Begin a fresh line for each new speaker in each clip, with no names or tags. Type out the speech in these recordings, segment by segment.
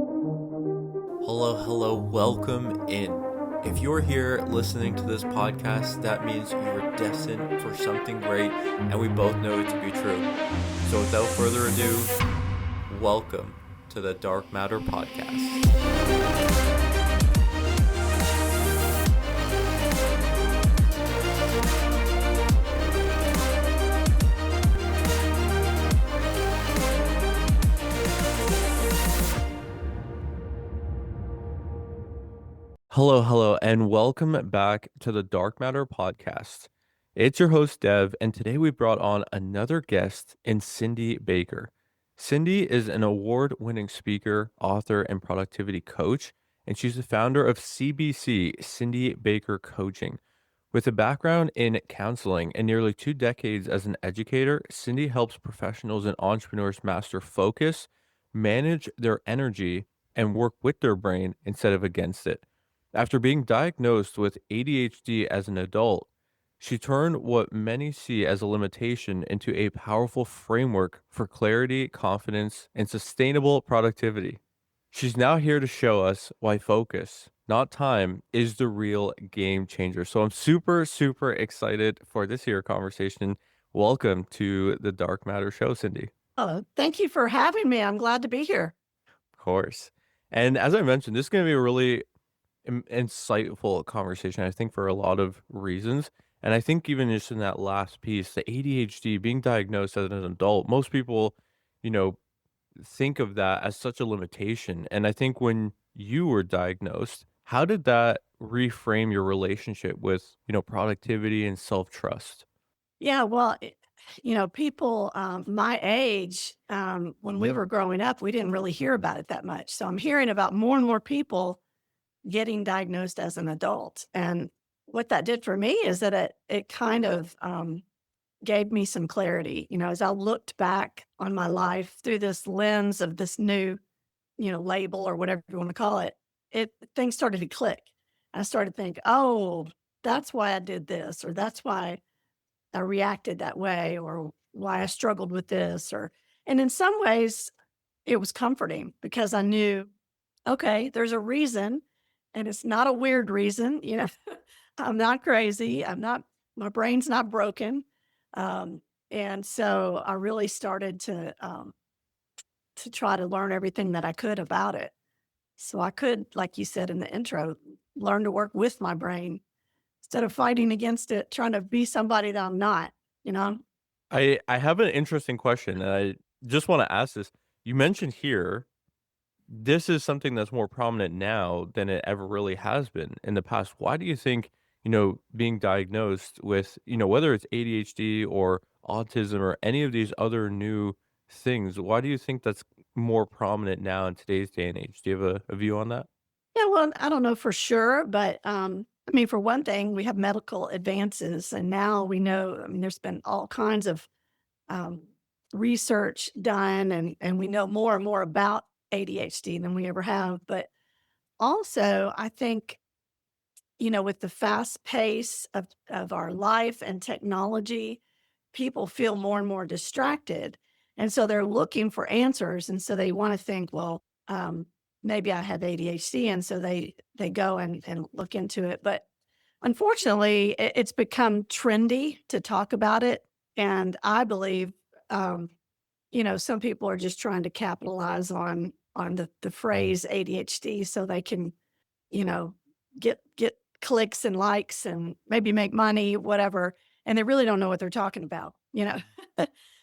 Hello, welcome in. If you're here listening to this podcast, that means you're destined for something great, and we both know it to be true. So without further ado, welcome to the Dark Matter Podcast. Hello, and welcome back to the Dark Matter Podcast. It's your host, Dev, and today we brought on another guest in Cindy Baker. Cindy is an award-winning speaker, author, and productivity coach, and she's the founder of CBC, Cindy Baker Coaching. With a background in counseling and nearly 2 decades as an educator, Cindy helps professionals and entrepreneurs master focus, manage their energy, and work with their brain instead of against it. After being diagnosed with ADHD as an adult, she turned what many see as a limitation into a powerful framework for clarity, confidence, and sustainable productivity. She's now here to show us why focus, not time, is the real game changer. So I'm super excited for this here conversation. Welcome to the Dark Matter Show, Cindy.
Oh, thank you for having me. I'm glad to be here.
Of course. And as I mentioned, this is going to be a really insightful conversation, I think, for a lot of reasons. And I think even just in that last piece, the ADHD, being diagnosed as an adult, most people, you know, think of that as such a limitation. And I think when you were diagnosed, how did that reframe your relationship with, productivity and self-trust?
Yeah, well, people my age, when we were growing up, we didn't really hear about it that much. So I'm hearing about more and more people getting diagnosed as an adult. And what that did for me is that it kind of gave me some clarity. As I looked back on my life through this lens of this new, label or whatever you want to call it, things started to click. I started to think, oh, that's why I did this, or that's why I reacted that way, or why I struggled with this, and in some ways it was comforting because I knew, okay, there's a reason and it's not a weird reason. I'm not crazy. My brain's not broken. And so I really started to try to learn everything that I could about it. So I could, like you said in the intro, learn to work with my brain instead of fighting against it, trying to be somebody that I'm not, you know?
I have an interesting question, and I just want to ask this. You mentioned here this is something that's more prominent now than it ever really has been in the past. Why do you think, being diagnosed with, whether it's ADHD or autism or any of these other new things, why do you think that's more prominent now in today's day and age? Do you have a view on that?
Yeah, well, I don't know for sure, but I mean, for one thing, we have medical advances, and now we know. I mean, there's been all kinds of um, research done, and we know more and more about ADHD than we ever have. But also, I think with the fast pace of our life and technology, people feel more and more distracted, and so they're looking for answers, and so they want to think, well, maybe I have ADHD, and so they go and look into it. But unfortunately, it's become trendy to talk about it, and I believe, um, some people are just trying to capitalize on the phrase ADHD so they can, you know, get clicks and likes and maybe make money, whatever, and they really don't know what they're talking about.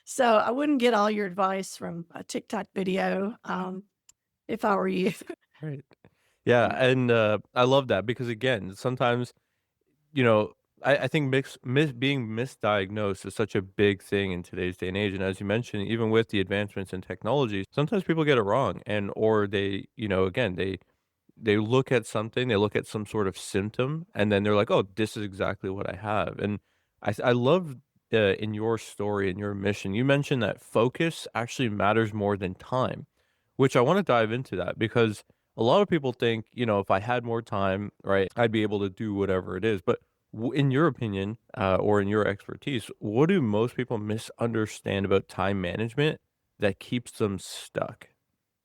So I wouldn't get all your advice from a TikTok video, if I were you.
Right. Yeah, and I love that because again, sometimes you know, I think being misdiagnosed is such a big thing in today's day and age. And as you mentioned, even with the advancements in technology, sometimes people get it wrong, and or they, again, they look at something, they look at some sort of symptom, and then they're like, "Oh, this is exactly what I have." And I love in your story and your mission, you mentioned that focus actually matters more than time, which I want to dive into that because a lot of people think, if I had more time, right, I'd be able to do whatever it is. But in your opinion, or in your expertise, what do most people misunderstand about time management that keeps them stuck?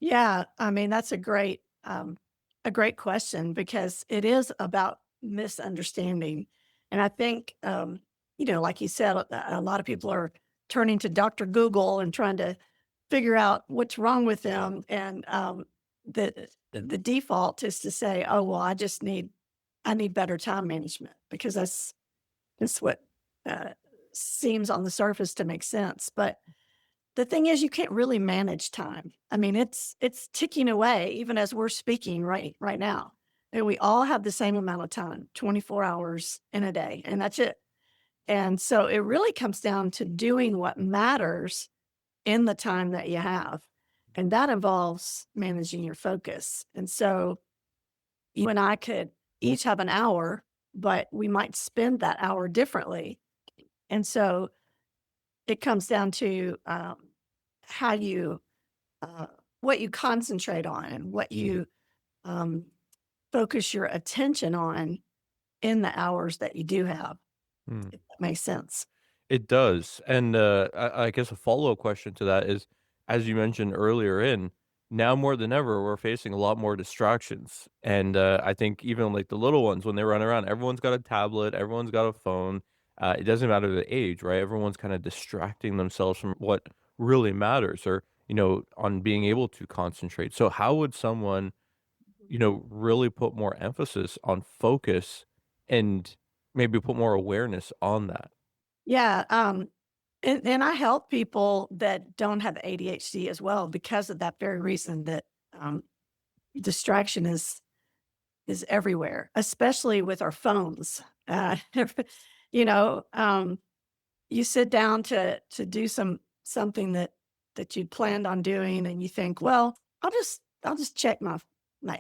Yeah, I mean, that's a great question because it is about misunderstanding. And I think, like you said, a lot of people are turning to Dr. Google and trying to figure out what's wrong with them. And the default is to say, oh, well, I need better time management because that's what uh, seems on the surface to make sense. But the thing is you can't really manage time. I mean, it's ticking away even as we're speaking right now. And we all have the same amount of time, 24 hours in a day, and that's it. And so it really comes down to doing what matters in the time that you have. And that involves managing your focus. And so you and I could each have an hour, but we might spend that hour differently. And so it comes down to how you uh, what you concentrate on and what you um, focus your attention on in the hours that you do have,
Hmm.
if that makes sense.
It does. And I guess a follow-up question to that is, as you mentioned earlier now more than ever, we're facing a lot more distractions. And I think even like the little ones, when they run around, everyone's got a tablet, everyone's got a phone. It doesn't matter the age, right? Everyone's kind of distracting themselves from what really matters or, on being able to concentrate. So how would someone, really put more emphasis on focus and maybe put more awareness on that?
Yeah, and I help people that don't have ADHD as well because of that very reason that um, distraction is everywhere, especially with our phones. You know, you sit down to do something that you planned on doing, and you think, well, I'll just check my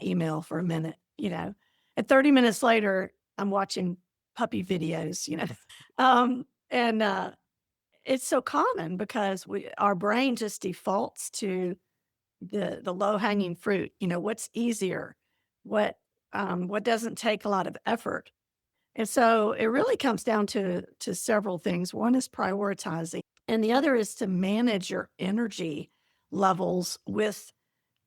email for a minute, and 30 minutes later, I'm watching puppy videos, and it's so common because our brain just defaults to the low hanging fruit. What's easier, what doesn't take a lot of effort, and so it really comes down to several things. One is prioritizing, and the other is to manage your energy levels with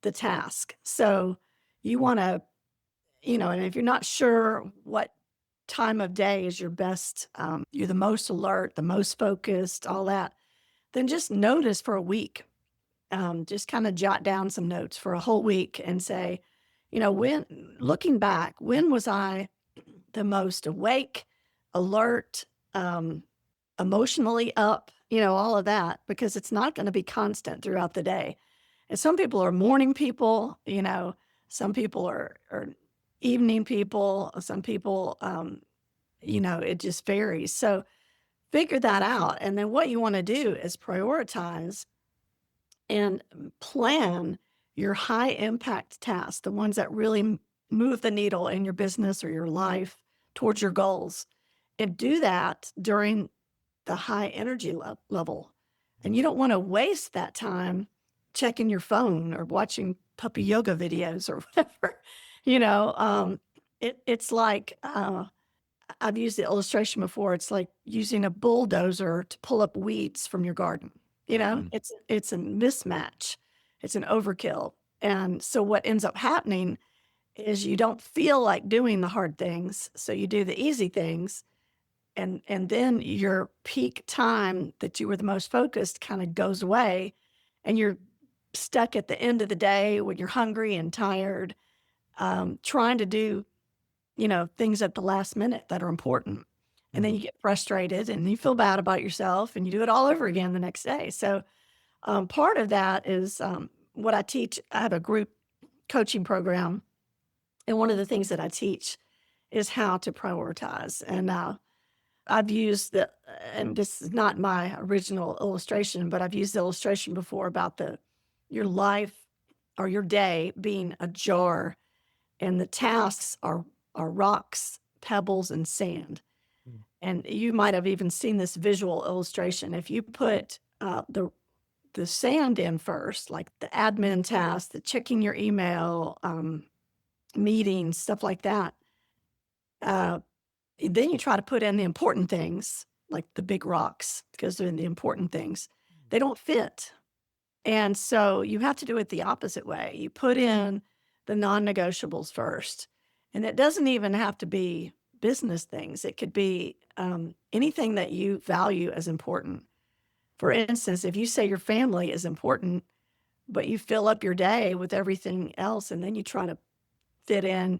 the task. So you want to, and if you're not sure what time of day is your best, you're the most alert, the most focused, all that, then just notice for a week. Just kind of jot down some notes for a whole week and say, when looking back, when was I the most awake, alert, um, emotionally up, all of that, because it's not going to be constant throughout the day. And some people are morning people, some people are evening people, some people, it just varies. So figure that out. And then what you want to do is prioritize and plan your high impact tasks, the ones that really move the needle in your business or your life towards your goals. And do that during the high energy level. And you don't want to waste that time checking your phone or watching puppy yoga videos or whatever. you know, um, it's like I've used the illustration before. It's like using a bulldozer to pull up weeds from your garden.
Mm,
It's a mismatch. It's an overkill. And so what ends up happening is you don't feel like doing the hard things, so you do the easy things, and then your peak time that you were the most focused kind of goes away, and you're stuck at the end of the day when you're hungry and tired, trying to do things at the last minute that are important. And then
mm,
you get frustrated and you feel bad about yourself and you do it all over again the next day. So, part of that is what I teach. I have a group coaching program. And one of the things that I teach is how to prioritize. And I've used and this is not my original illustration, but I've used the illustration before about your life or your day being a jar and the tasks are rocks, pebbles, and sand.
mm,
And you might have even seen this visual illustration. If you put the sand in first, like the admin tasks, the checking your email, meetings, stuff like that, uh, then you try to put in the important things, like the big rocks, because they're the important things. They don't fit. And so you have to do it the opposite way. You put in the non-negotiables first, and it doesn't even have to be business things. It could be anything that you value as important. For instance, if you say your family is important, but you fill up your day with everything else, and then you try to fit in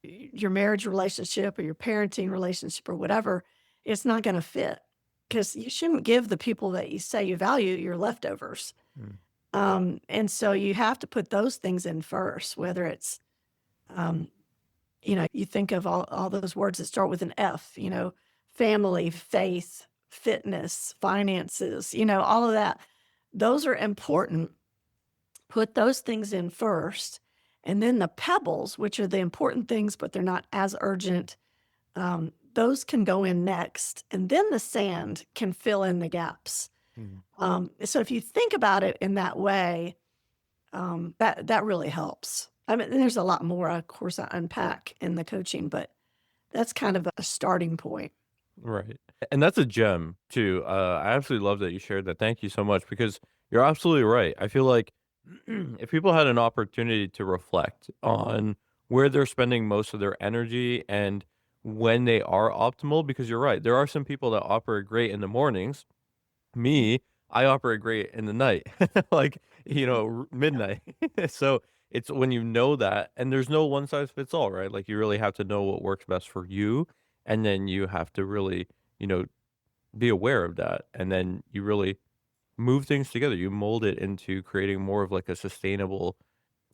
your marriage relationship or your parenting relationship or whatever, it's not going to fit because you shouldn't give the people that you say you value your leftovers.
Mm.
And so you have to put those things in first, whether it's, um, you think of all those words that start with an F, family, faith, fitness, finances, all of that. Those are important. Put those things in first. And then the pebbles, which are the important things, but they're not as urgent, those can go in next. And then the sand can fill in the gaps.
Mm.
So if you think about it in that way, that really helps. I mean, there's a lot more, of course, I unpack in the coaching, but that's kind of a starting point.
Right. And that's a gem too. I absolutely love that you shared that. Thank you so much because you're absolutely right. I feel like if people had an opportunity to reflect on where they're spending most of their energy and when they are optimal, because you're right, there are some people that operate great in the mornings. Me, I operate great in the night, like, midnight. So it's when you know that, and there's no one size fits all, right? Like you really have to know what works best for you, and then you have to really, you know, be aware of that, and then you really move things together. You mold it into creating more of like a sustainable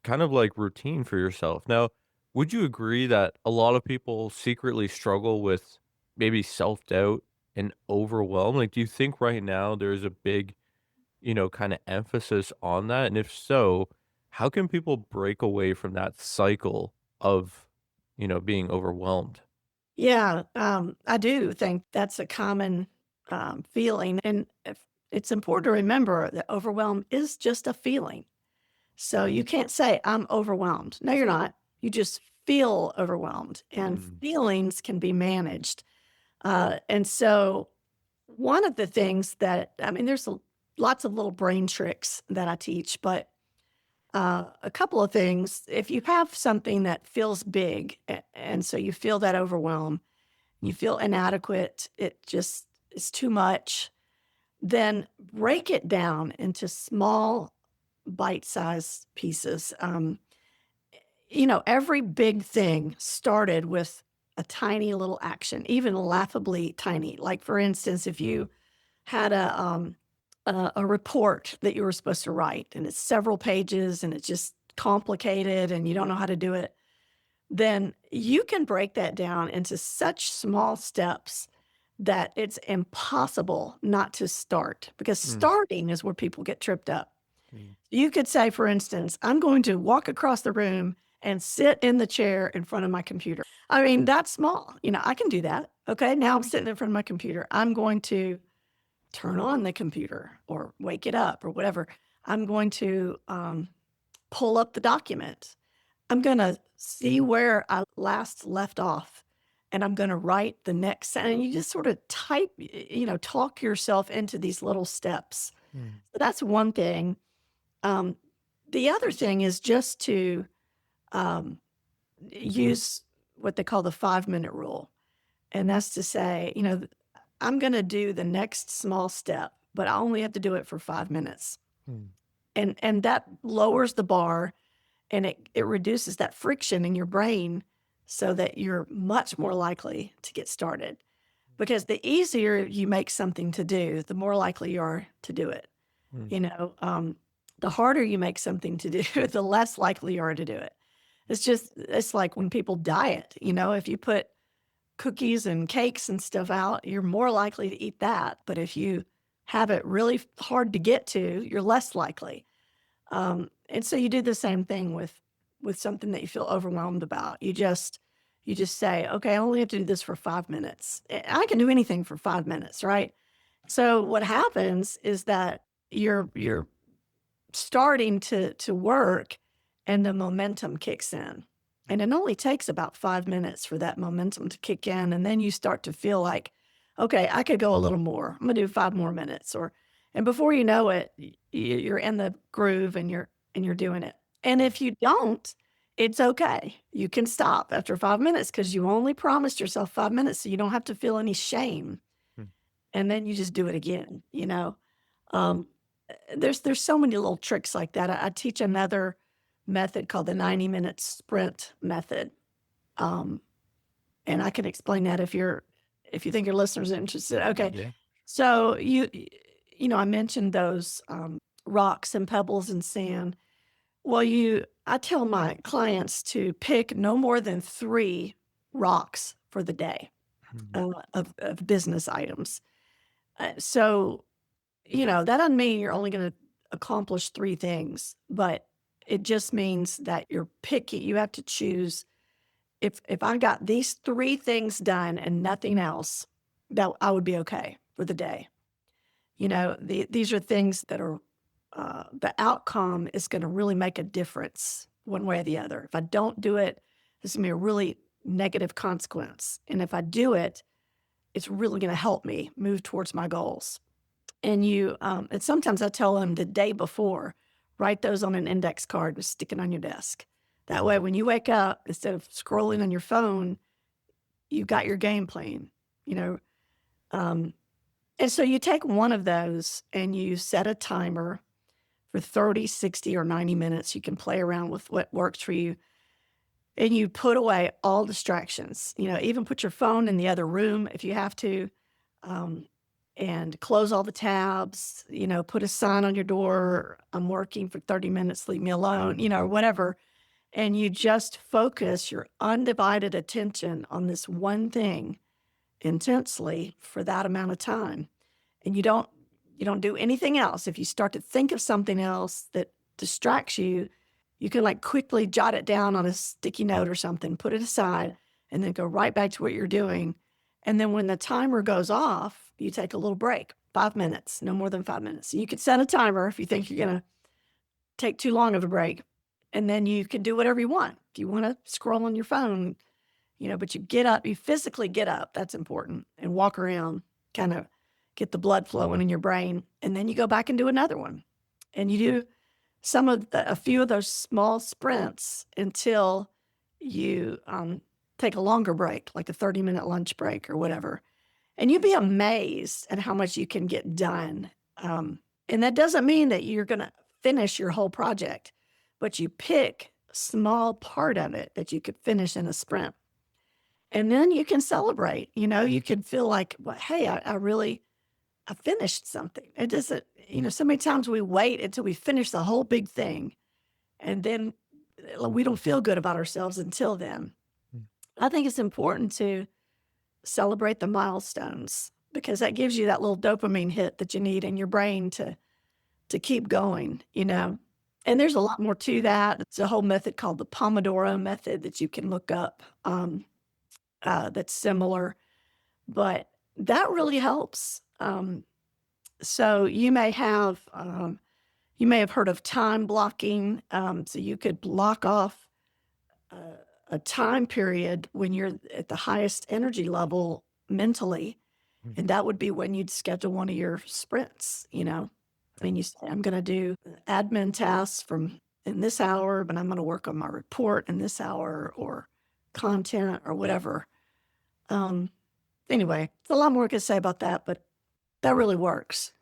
kind of like routine for yourself. Now, would you agree that a lot of people secretly struggle with maybe self-doubt and overwhelm? Like, do you think right now there's a big, kind of emphasis on that? And if so, how can people break away from that cycle of, being overwhelmed?
Yeah, I do think that's a common feeling. And it's important to remember that overwhelm is just a feeling. So you can't say, I'm overwhelmed. No, you're not. You just feel overwhelmed, and
Mm,
feelings can be managed. And so, one of the things that, I mean, lots of little brain tricks that I teach, but a couple of things. If you have something that feels big, and so you feel that overwhelm, you feel inadequate, it just is too much, then break it down into small bite-sized pieces. Every big thing started with a tiny little action, even laughably tiny. Like, for instance, if you had a report that you were supposed to write, and it's several pages, and it's just complicated, and you don't know how to do it, then you can break that down into such small steps that it's impossible not to start, because
mm,
starting is where people get tripped up.
mm,
You could say, for instance, I'm going to walk across the room and sit in the chair in front of my computer. I mean, that's small. I can do that. Okay. Now I'm sitting in front of my computer. I'm going to turn on the computer or wake it up or whatever. I'm going to pull up the document. I'm going to see where I last left off, and I'm going to write the next sentence. And you just sort of talk yourself into these little steps.
mm,
So that's one thing. Um, the other thing is just to um, use what they call the 5-minute rule. And that's to say, I'm going to do the next small step, but I only have to do it for 5 minutes.
mm,
And that lowers the bar, and it reduces that friction in your brain so that you're much more likely to get started. Because the easier you make something to do, the more likely you are to do it.
mm,
You know, the harder you make something to do, the less likely you are to do it. It's like when people diet, if you put cookies and cakes and stuff out, you're more likely to eat that. But if you have it really hard to get to, you're less likely. And so you do the same thing with something that you feel overwhelmed about. You just say, okay, I only have to do this for 5 minutes. I can do anything for 5 minutes, right? So what happens is that you're starting to work, and the momentum kicks in. And it only takes about 5 minutes for that momentum to kick in. And then you start to feel like, okay, I could go a little more. I'm gonna do 5 more minutes. And before you know it, you're in the groove and you're doing it. And if you don't, it's okay. You can stop after 5 minutes because you only promised yourself 5 minutes, so you don't have to feel any shame.
Mm.
And then you just do it again. Um, there's so many little tricks like that. I teach another method called the 90-minute sprint method. Um, and I can explain that if you think your listeners are interested. Okay.
Yeah.
So I mentioned those rocks and pebbles and sand. Well, I tell my clients to pick no more than 3 rocks for the day,
Mhm.
of business items. So, that doesn't mean you're only gonna accomplish 3 things, but it just means that you're picky. You have to choose, if I got these 3 things done and nothing else, that I would be okay for the day. These are things that are, the outcome is gonna really make a difference one way or the other. If I don't do it, it's gonna be a really negative consequence, and if I do it, it's really gonna help me move towards my goals. And sometimes I tell them the day before, write those on an index card and stick it on your desk. That way, when you wake up, instead of scrolling on your phone, you've got your game plan, you know. Um, and so you take one of those and you set a timer for 30, 60, or 90 minutes. You can play around with what works for you. And you put away all distractions, even put your phone in the other room if you have to, um, and close all the tabs, put a sign on your door, I'm working for 30 minutes, leave me alone, or whatever. And you just focus your undivided attention on this one thing intensely for that amount of time. And you don't do anything else. If you start to think of something else that distracts you, you can like quickly jot it down on a sticky note or something, put it aside, and then go right back to what you're doing. And then when the timer goes off, you take a little break, 5 minutes, no more than 5 minutes. You could set a timer if you think you're going to take too long of a break. And then you can do whatever you want. If you want to scroll on your phone, but you get up, you physically get up, that's important, and walk around, kind of get the blood flowing in your brain. And then you go back and do another one. And you do a few of those small sprints until you take a longer break, like a 30-minute lunch break or whatever. And you'd be amazed at how much you can get done. And that doesn't mean that you're going to finish your whole project, but you pick a small part of it that you could finish in a sprint. And then you can celebrate, you can feel like, well, hey, I finished something. It doesn't, so many times we wait until we finish the whole big thing, and then we don't feel good about ourselves until then.
Mm.
I think it's important to celebrate the milestones because that gives you that little dopamine hit that you need in your brain to keep going, And there's a lot more to that. It's a whole method called the Pomodoro method that you can look up, that's similar, but that really helps. So you may have heard of time blocking. So you could block off a time period when you're at the highest energy level mentally,
Mm.
and that would be when you'd schedule one of your sprints. I mean, you say, I'm going to do admin tasks from in this hour, but I'm going to work on my report in this hour or content or whatever. Anyway, it's a lot more I could say about that, but that really works.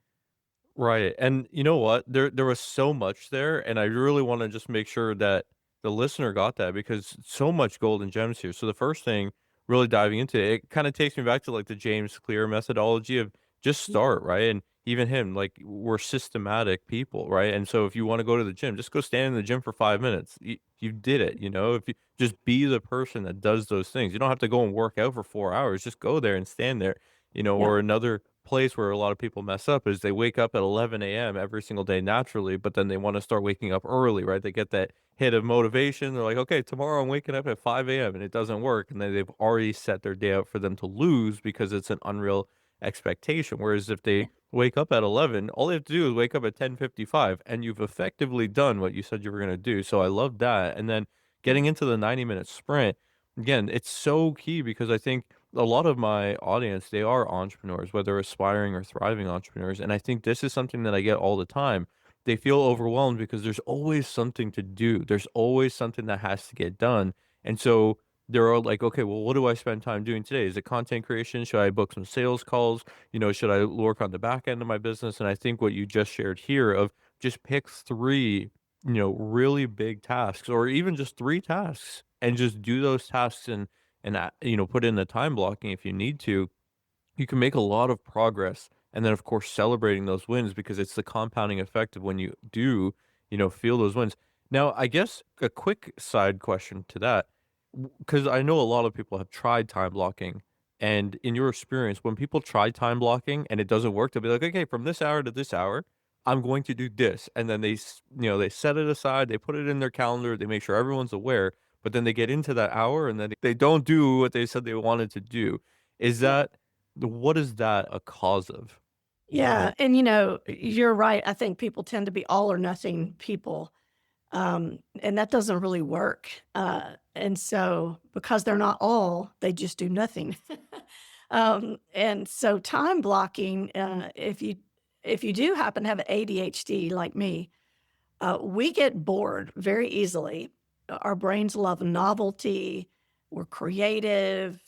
Right, and you know what? There was so much there, and I really wanna just make sure that the listener got that because so much golden gems here. So the first thing, really diving into it, it kinda takes me back to, like, the James Clear methodology of just start, right? And even him, like, we're systematic people, right? And so if you wanna go to the gym, just go stand in the gym for 5 minutes. You did it, you know? If you just be the person that does those things. You don't have to go and work out for 4 hours, just go there and stand there,
Yeah.
or another place where a lot of people mess up is they wake up at 11 a.m. every single day naturally, but then they want to start waking up early, right? They get that hit of motivation. They're like, okay, tomorrow I'm waking up at 5 a.m. and it doesn't work. And then they've already set their day out for them to lose because it's an unreal expectation. Whereas if they wake up at 11, all they have to do is wake up at 10:55 and you've effectively done what you said you were going to do. So I love that. And then getting into the 90-minute sprint, again, it's so key because I think a lot of my audience, they are entrepreneurs, whether aspiring or thriving entrepreneurs, and I think this is something that I get all the time. They feel overwhelmed because there's always something to do. There's always something that has to get done. And so they're all like, okay, well, what do I spend time doing today? Is it content creation? Should I book some sales calls? Should I work on the back end of my business? And I think what you just shared here of just pick three, really big tasks or even just three tasks and just do those tasks and put in the time blocking if you need to, you can make a lot of progress. And then, of course, celebrating those wins because it's the compounding effect of when you do, feel those wins. Now, I guess a quick side question to that, because I know a lot of people have tried time blocking. And in your experience, when people try time blocking and it doesn't work, they'll be like, okay, from this hour to this hour, I'm going to do this. And then they set it aside, they put it in their calendar, they make sure everyone's aware. But then they get into that hour and then they don't do what they said they wanted to do. Is
Yeah.
that what is that a cause of?
Yeah, and, you're right. I think people tend to be all or nothing people, and that doesn't really work, and so because they're not all, they just do nothing. And so time blocking, if you do happen to have ADHD like me, we get bored very easily. Our brains love novelty. We're creative.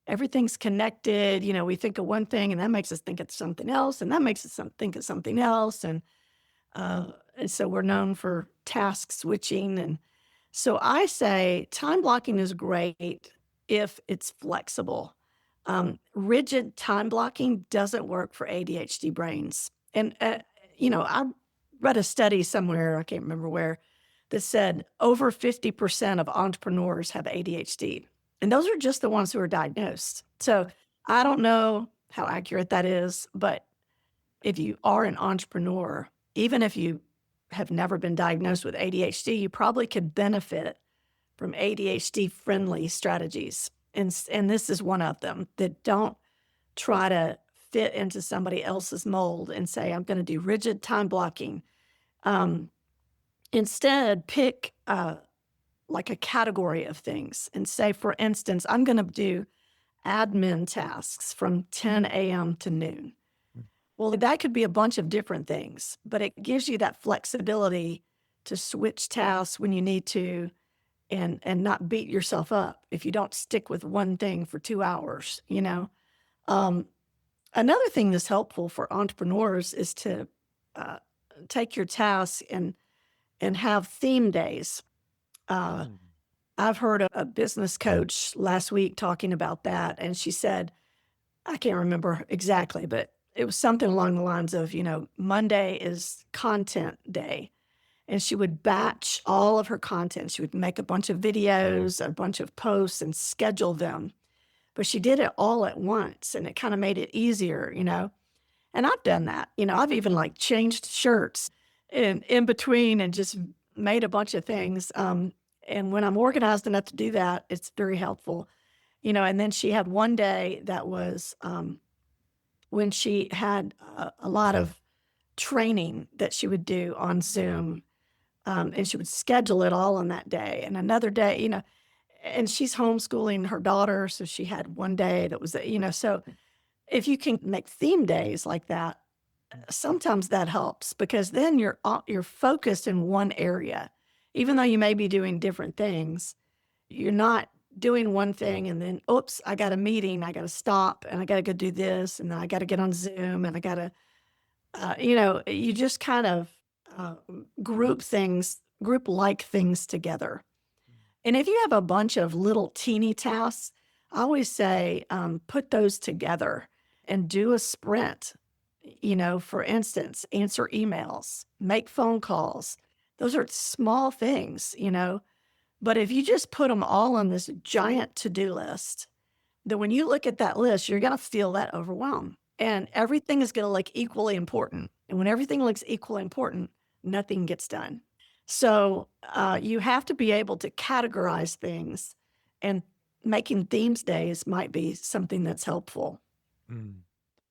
Everything's connected. We think of one thing, and that makes us think of something else, and that makes us think of something else, and so we're known for task switching. And so I say time blocking is great if it's flexible. Rigid time blocking doesn't work for ADHD brains. And, I read a study somewhere, I can't remember where, that said over 50% of entrepreneurs have ADHD. And those are just the ones who are diagnosed. So I don't know how accurate that is, but if you are an entrepreneur, even if you have never been diagnosed with ADHD, you probably could benefit from ADHD friendly strategies. And this is one of them, that don't try to fit into somebody else's mold and say, I'm going to do rigid time blocking. Um, Instead, pick like a category of things and say, for instance, I'm going to do admin tasks from 10 a.m. to noon. Well, that could be a bunch of different things, but it gives you that flexibility to switch tasks when you need to and not beat yourself up if you don't stick with one thing for 2 hours. Um, Another thing that's helpful for entrepreneurs is to uh, take your tasks and have theme days. Uh,
Mm.
I've heard a business coach last week talking about that, and she said, I can't remember exactly, but it was something along the lines of, Monday is content day. And she would batch all of her content. She would make a bunch of videos, a bunch of posts, and schedule them. But she did it all at once, and it kind of made it easier. And I've done that. I've even like changed shirts in between and just made a bunch of things. And when I'm organized enough to do that, it's very helpful. And then she had one day that was when she had a lot of training that she would do on Zoom, and she would schedule it all on that day. And another day, and she's homeschooling her daughter, so she had one day that was. So if you can make theme days like that, sometimes that helps because then you're focused in one area, even though you may be doing different things. You're not doing one thing and then, oops, I got a meeting, I got to stop, and I got to go do this, and then I got to get on Zoom, and I got to, you just kind of uh, group like things together. And if you have a bunch of little teeny tasks, I always say put those together and do a sprint. For instance, answer emails, make phone calls. Those are small things. But if you just put them all on this giant to-do list, then when you look at that list, you're going to feel that overwhelm. And everything is going to look equally important. And when everything looks equally important, nothing gets done. So you have to be able to categorize things, and making themes days might be something that's helpful.
Mm.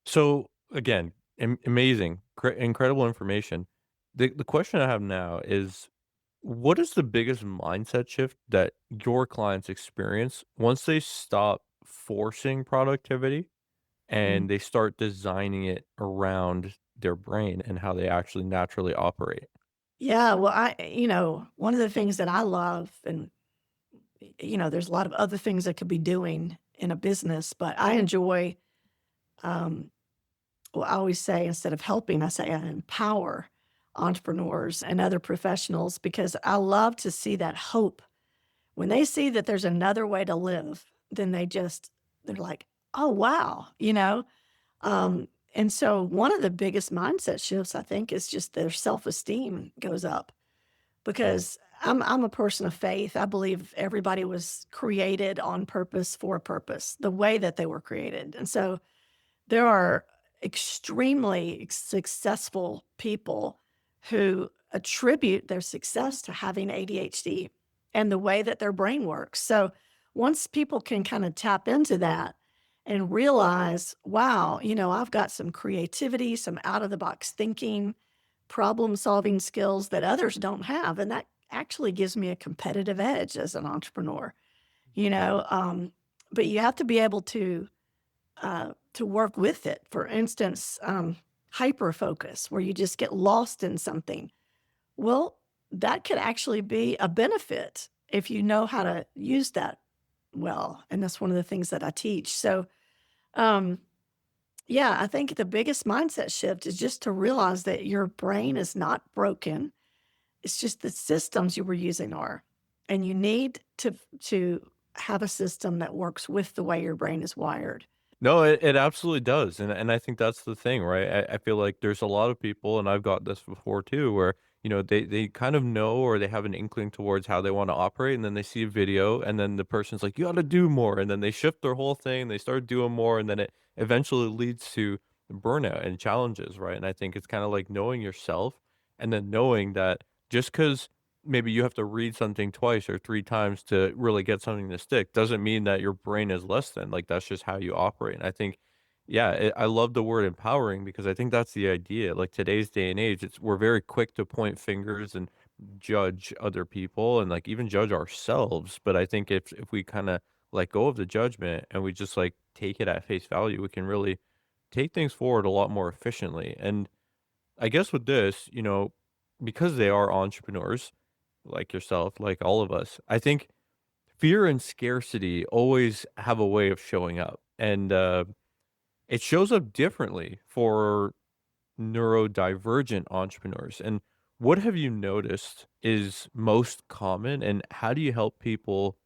So again, amazing, incredible information. The question I have now is, what is the biggest mindset shift that your clients experience once they stop forcing productivity
Mm.
and they start designing it around their brain and how they actually naturally operate.
Yeah, well, one of the things that I love, and there's a lot of other things I could be doing in a business, but I enjoy, um, well, I always say instead of helping, I say I empower entrepreneurs and other professionals because I love to see that hope. When they see that there's another way to live, then they're like, oh, wow, and so one of the biggest mindset shifts I think is just their self-esteem goes up because I'm a person of faith. I believe everybody was created on purpose for a purpose, the way that they were created. And so there are extremely successful people who attribute their success to having ADHD and the way that their brain works. So once people can kind of tap into that and realize, wow, I've got some creativity, some out of the box thinking, problem solving skills that others don't have. And that actually gives me a competitive edge as an entrepreneur, you know. But you have to be able to work with it. For instance, hyper focus, where you just get lost in something. Well, that could actually be a benefit if you know how to use that well. And that's one of the things that I teach. So, um, yeah, I think the biggest mindset shift is just to realize that your brain is not broken. It's just the systems you were using are, and you need to have a system that works with the way your brain is wired.
No, it absolutely does, and I think that's the thing, right? I feel like there's a lot of people, and I've got this before too, where, they kind of know or they have an inkling towards how they wanna operate, and then they see a video, and then the person's like, "You gotta do more," and then they shift their whole thing, they start doing more, and then it eventually leads to burnout and challenges, right? And I think it's kinda like knowing yourself, and then knowing that just because maybe you have to read something twice or 3 times to really get something to stick, doesn't mean that your brain is less than, like, that's just how you operate, and I think yeah, I love the word empowering because I think that's the idea, like, today's day and age, we're very quick to point fingers and judge other people and, like, even judge ourselves, but I think if we kinda let go of the judgment and we just, like, take it at face value, we can really take things forward a lot more efficiently, and I guess with this, because they are entrepreneurs, like yourself, like all of us, I think fear and scarcity always have a way of showing up. And it shows up differently for neurodivergent entrepreneurs. And what have you noticed is most common? And how do you help people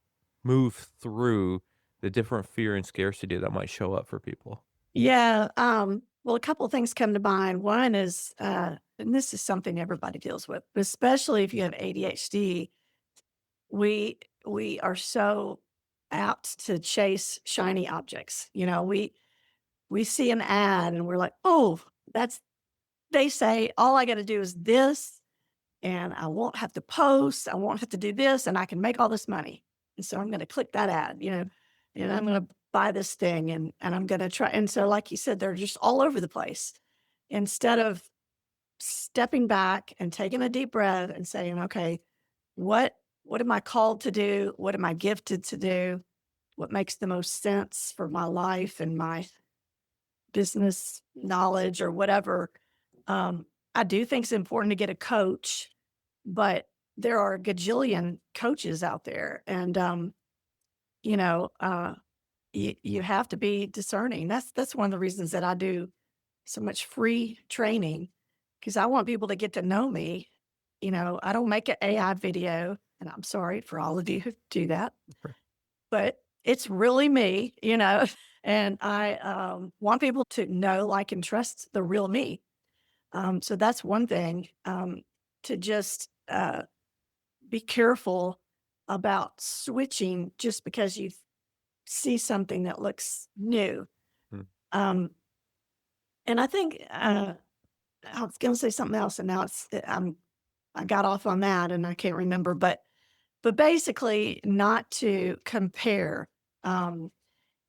move through the different fear and scarcity that might show up for people?
Yeah. Well, a couple of things come to mind. One is, and this is something everybody deals with, but especially if you have ADHD, we are so apt to chase shiny objects. We see an ad and we're like, oh, that's they say all I got to do is this, and I won't have to post, I won't have to do this, and I can make all this money. And so I'm going to click that ad, and I'm going to buy this thing, and I'm going to try. And so, like you said, they're just all over the place. Instead of stepping back and taking a deep breath and saying, okay, what am I called to do? What am I gifted to do? What makes the most sense for my life and my business knowledge or whatever? Um, I do think it's important to get a coach, but there are a gajillion coaches out there, and you know, uh, you have to be discerning. That's one of the reasons that I do so much free training because I want people to get to know me. I don't make an AI video, and I'm sorry for all of you who do that, but it's really me, and I want people to know, like, and trust the real me. So that's one thing, to just be careful about switching just because you see something that looks new.
Mm.
Um, and I think I was going to say something else, and now I got off on that, and I can't remember. But basically, not to compare. Um,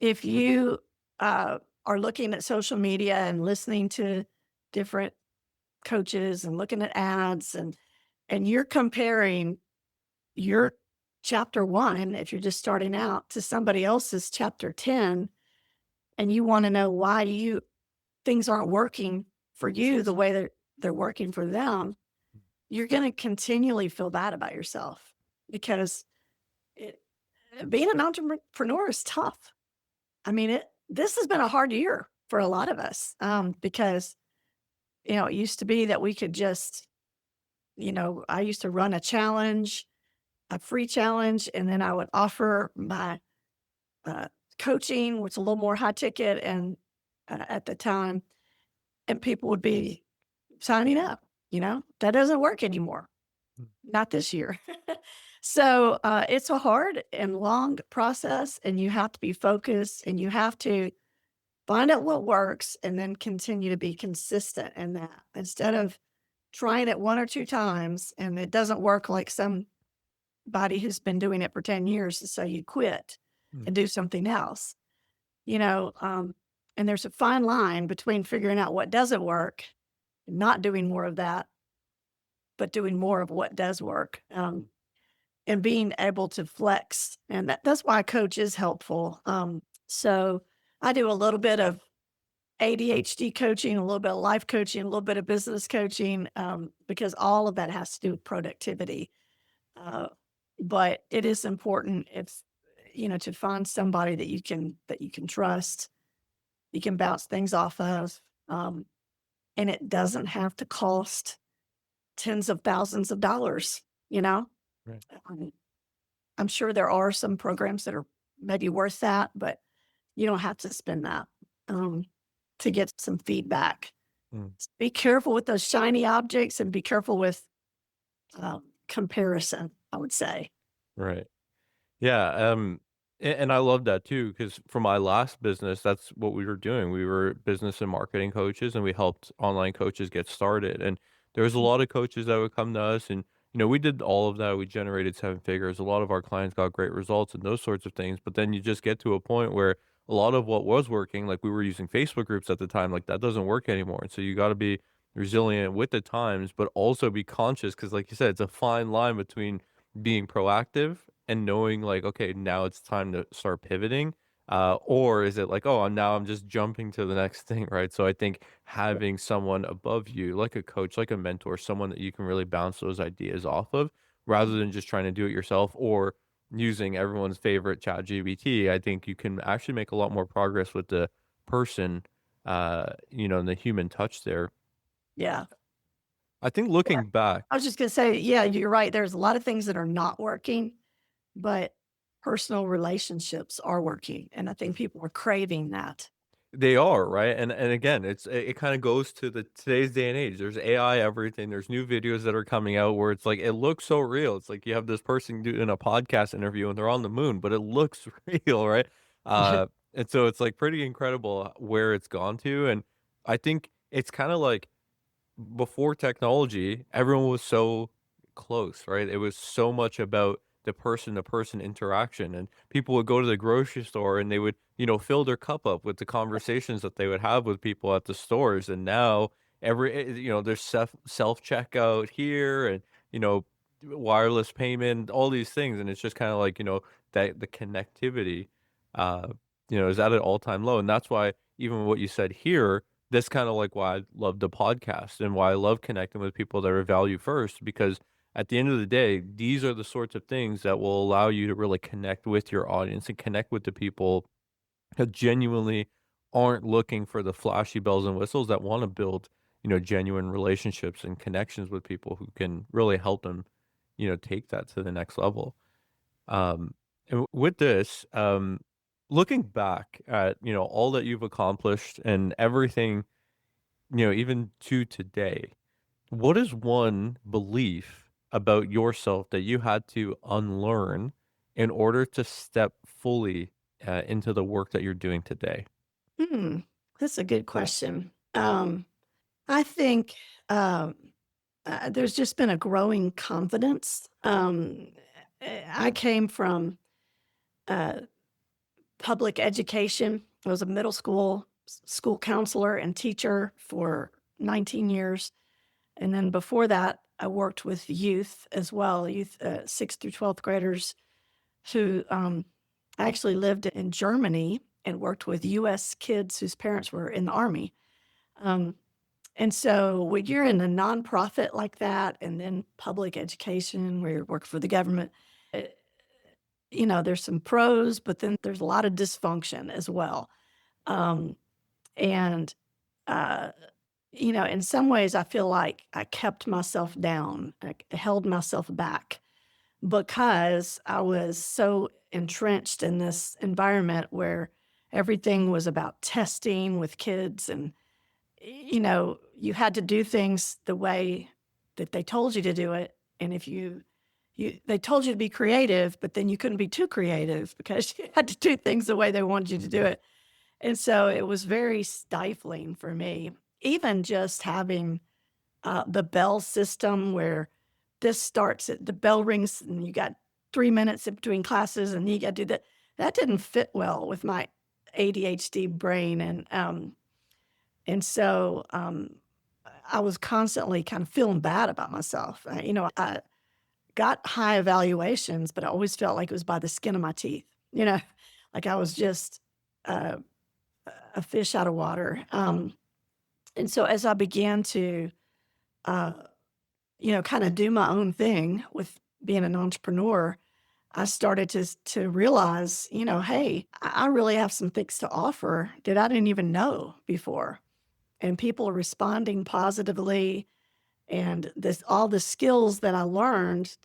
if you are looking at social media and listening to different coaches and looking at ads and you're comparing your chapter 1, if you're just starting out, to somebody else's chapter 10, and you wanna know why things aren't working for you the way they're working for them, you're gonna continually feel bad about yourself because it being an entrepreneur is tough. I mean, this has been a hard year for a lot of us, because, it used to be that we could just I used to run a challenge, a free challenge, and then I would offer my, uh, coaching, which is a little more high ticket and, at the time, and people would be signing up, That doesn't work anymore,
Mm.
not this year. So, it's a hard and long process, and you have to be focused, and you have to find out what works and then continue to be consistent in that instead of trying it 1 or 2 times and it doesn't work like somebody who's been doing it for 10 years, and so you quit
Mm.
and do something else, you know, and there's a fine line between figuring out what doesn't work, and not doing more of that, but doing more of what does work, and being able to flex, and that's why a coach is helpful, so I do a little bit of ADHD coaching, a little bit of life coaching, a little bit of business coaching, because all of that has to do with productivity. Uh, but it is important if to find somebody that you can trust, you can bounce things off of, and it doesn't have to cost tens of thousands of dollars. You know,
Right.
um, I'm sure there are some programs that are maybe worth that, but you don't have to spend that um, to get some feedback.
Mm.
Be careful with those shiny objects and be careful with comparison, I would say.
Right. Yeah, and I love that too because for my last business, that's what we were doing. We were business and marketing coaches, and we helped online coaches get started. And there was a lot of coaches that would come to us, and we did all of that. We generated 7 figures. A lot of our clients got great results and those sorts of things. But then you just get to a point where a lot of what was working, like we were using Facebook groups at the time, like that doesn't work anymore. And so you got to be resilient with the times, but also be conscious because, like you said, it's a fine line between being proactive and knowing like, okay, now it's time to start pivoting, or is it like, oh, now I'm just jumping to the next thing, right? So I think having someone above you, like a coach, like a mentor, someone that you can really bounce those ideas off of, rather than just trying to do it yourself or using everyone's favorite chat GBT, I think you can actually make a lot more progress with the person, and the human touch there.
Yeah.
I think
Yeah.
looking back.
I was just going to say, yeah, you're right. There's a lot of things that are not working, but personal relationships are working. And I think people are craving that.
They are, right? And again, it kinda goes to the today's day and age. There's AI everything, there's new videos that are coming out where it's like, it looks so real. It's like you have this person doing a podcast interview and they're on the moon, but it looks real, right? And so it's, like, pretty incredible where it's gone to, and I think it's kinda like before technology, everyone was so close, right? It was so much about the person to person interaction. And people would go to the grocery store and they would, fill their cup up with the conversations that they would have with people at the stores. And now there's self checkout here and, you know, wireless payment, all these things. And it's just kind of like, that the connectivity, uh, is at an all time low. And that's why even what you said here, that's kinda like why I love the podcast and why I love connecting with people that are value first, because at the end of the day, these are the sorts of things that will allow you to really connect with your audience and connect with the people that genuinely aren't looking for the flashy bells and whistles, that wanna build, genuine relationships and connections with people who can really help them, take that to the next level. And with this, looking back at, all that you've accomplished and everything, even to today, what is one belief about yourself that you had to unlearn in order to step fully into the work that you're doing today?
Hmm, that's a good question. I think there's just been a growing confidence. I came from uh, public education. I was a middle school counselor and teacher for 19 years. And then before that, I worked with youth as well, youth 6th through 12th graders. who actually lived in Germany and worked with U.S. kids whose parents were in the Army. Um, and so when you're in a nonprofit like that and then public education where you work for the government, it, there's some pros, but then there's a lot of dysfunction as well. Um, and, uh, in some ways, I feel like I kept myself down, I held myself back because I was so entrenched in this environment where everything was about testing with kids and you had to do things the way that they told you to do it. And if they told you to be creative, but then you couldn't be too creative because you had to do things the way they wanted you to do it. And so it was very stifling for me. Even just having the bell system where this starts at the bell rings and you got 3 minutes in between classes and you got to do that. That didn't fit well with my ADHD brain. And so I was constantly kind of feeling bad about myself. I got high evaluations, but I always felt like it was by the skin of my teeth, like I was just uh, a fish out of water. And so as I began to, uh, kind of do my own thing with being an entrepreneur, I started to realize, hey, I really have some things to offer that I didn't even know before. And people are responding positively. And this all the skills that I learned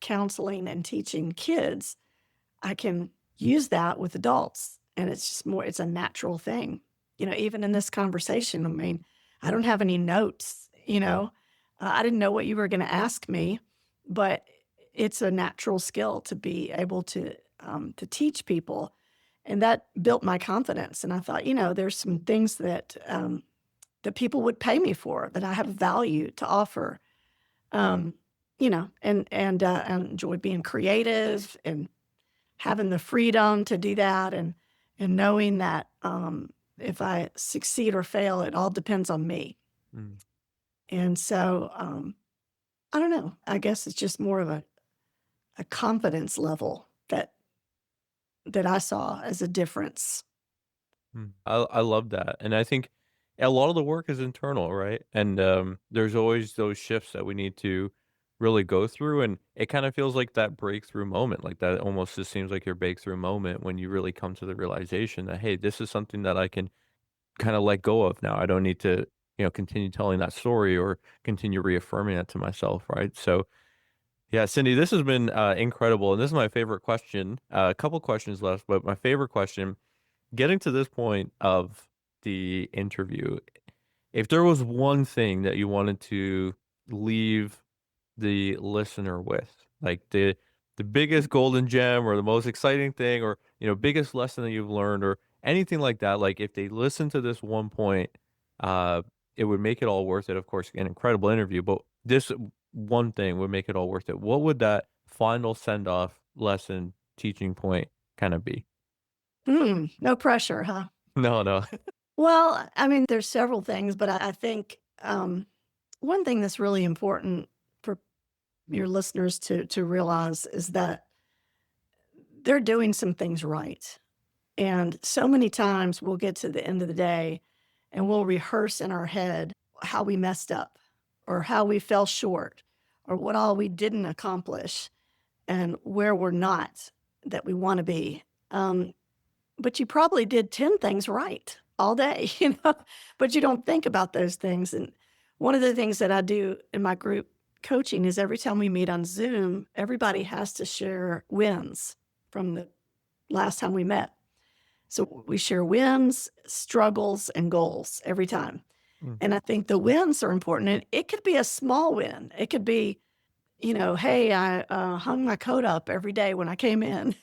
counseling and teaching kids, I can use that with adults. And it's just more, it's a natural thing. Even in this conversation, I mean, I don't have any notes, I didn't know what you were going to ask me, but it's a natural skill to be able to teach people. And that built my confidence. And I thought, there's some things that people would pay me for, that I have value to offer. And I enjoy being creative and having the freedom to do that, and knowing that if I succeed or fail, it all depends on me.
Mm.
And so I don't know. I guess it's just more of a confidence level that I saw as a difference.
I love that, and I think a lot of the work is internal, right? And, there's always those shifts that we need to really go through, and it kinda feels like that breakthrough moment, like, that almost just seems like your breakthrough moment when you really come to the realization that, "Hey, this is something that I can kinda let go of now. I don't need to, continue telling that story or continue reaffirming that to myself," right? So, yeah, Cindy, this has been, incredible, and this is my favorite question. A couple questions left, but my favorite question, getting to this point of the interview, if there was one thing that you wanted to leave the listener with, like the biggest golden gem or the most exciting thing or, biggest lesson that you've learned or anything like that, like if they listen to this one point, uh, it would make it all worth it. Of course, an incredible interview, but this one thing would make it all worth it. What would that final send off lesson teaching point kind of be?
No pressure, huh?
No, no.
Well, I mean, there's several things, but I think one thing that's really important for your listeners to realize is that they're doing some things right. And so many times we'll get to the end of the day and we'll rehearse in our head how we messed up or how we fell short or what all we didn't accomplish and where we're not that we want to be. But you probably did 10 things right all day, but you don't think about those things. And one of the things that I do in my group coaching is every time we meet on Zoom, everybody has to share wins from the last time we met. So we share wins, struggles, and goals every time.
Mm,
And I think the wins are important. And it could be a small win. It could be, hey, I hung my coat up every day when I came in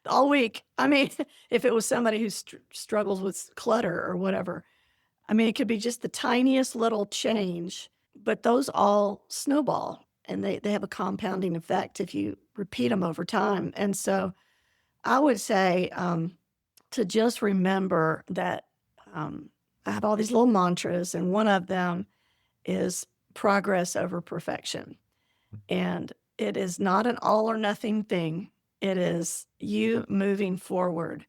all week. I mean, if it was somebody who struggles with clutter or whatever, I mean, it could be just the tiniest little change, but those all snowball and they have a compounding effect if you repeat them over time. And so I would say to just remember that I have all these little mantras, and one of them is progress over perfection.
mm,
And it is not an all or nothing thing. It is you moving forward.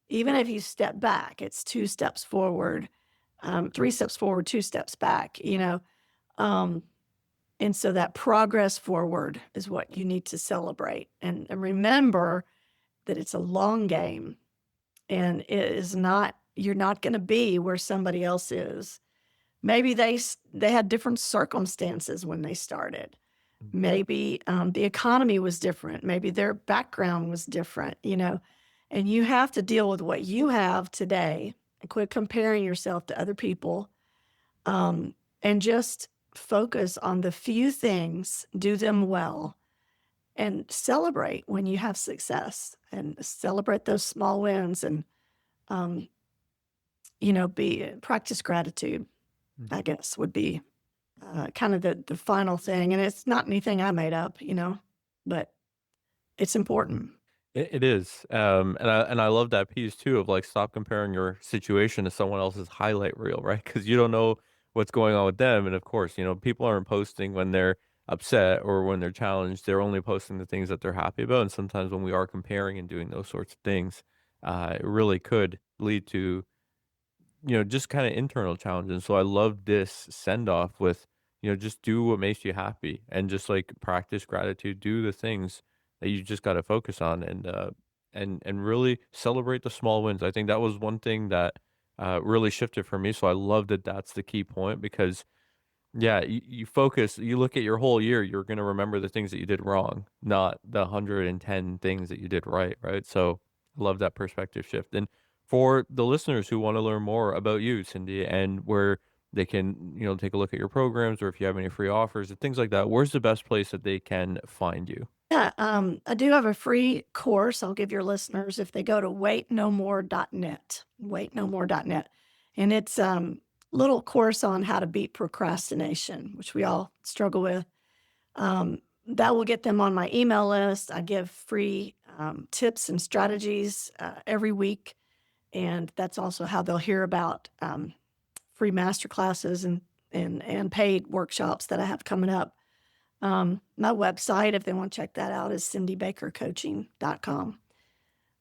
Even if you step back, it's 2 steps forward, 3 steps forward, 2 steps back, Um, and so that progress forward is what you need to celebrate. And remember that it's a long game, and it is not you're not gonna be where somebody else is. Maybe they had different circumstances when they started. Maybe, the economy was different. Maybe their background was different, and you have to deal with what you have today and quit comparing yourself to other people, and just focus on the few things, do them well, and celebrate when you have success and celebrate those small wins and, um, be practice gratitude,
Mhm.
I guess, would be kind of the final thing, and it's not anything I made up, but it's important.
It is, and I love that piece too of like stop comparing your situation to someone else's highlight reel, right? Because you don't know what's going on with them, and of course, people aren't posting when they're upset or when they're challenged. They're only posting the things that they're happy about, and sometimes when we are comparing and doing those sorts of things, it really could lead to just kind of internal challenges. So I love this send off with, just do what makes you happy and just like practice gratitude, do the things that you just got to focus on and really celebrate the small wins. I think that was one thing that really shifted for me. So I love that that's the key point because yeah, you focus, you look at your whole year, you're gonna remember the things that you did wrong, not the 110 things that you did right, right? So, I love that perspective shift, and for the listeners who wanna learn more about you, Cindy, and where they can, take a look at your programs or if you have any free offers and things like that, where's the best place that they can find you?
Yeah, I do have a free course I'll give your listeners if they go to waitnomore.net, waitnomore.net, and it's, little course on how to beat procrastination, which we all struggle with. That will get them on my email list. I give free, tips and strategies, every week, and that's also how they'll hear about, free master classes and paid workshops that I have coming up. My website, if they want to check that out, is cindybakercoaching.com.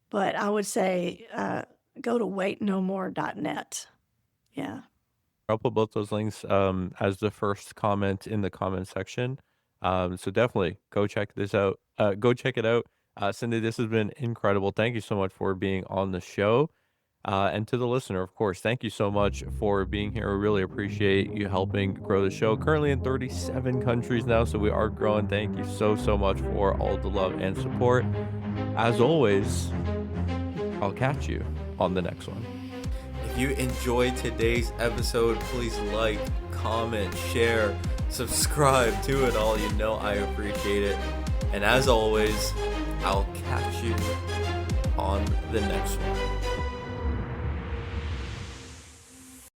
But I would say go to waitnomore.net. Yeah.
I'll put both those links, as the first comment in the comment section. So definitely go check this out. Go check it out. Cindy, this has been incredible. Thank you so much for being on the show. And to the listener, of course, thank you so much for being here. We really appreciate you helping grow the show. Currently in 37 countries now, so we are growing. Thank you so, so much for all the love and support. As always, I'll catch you on the next one. If you enjoyed today's episode, please like, comment, share, subscribe to it all. You know I appreciate it. And as always, I'll catch you on the next one.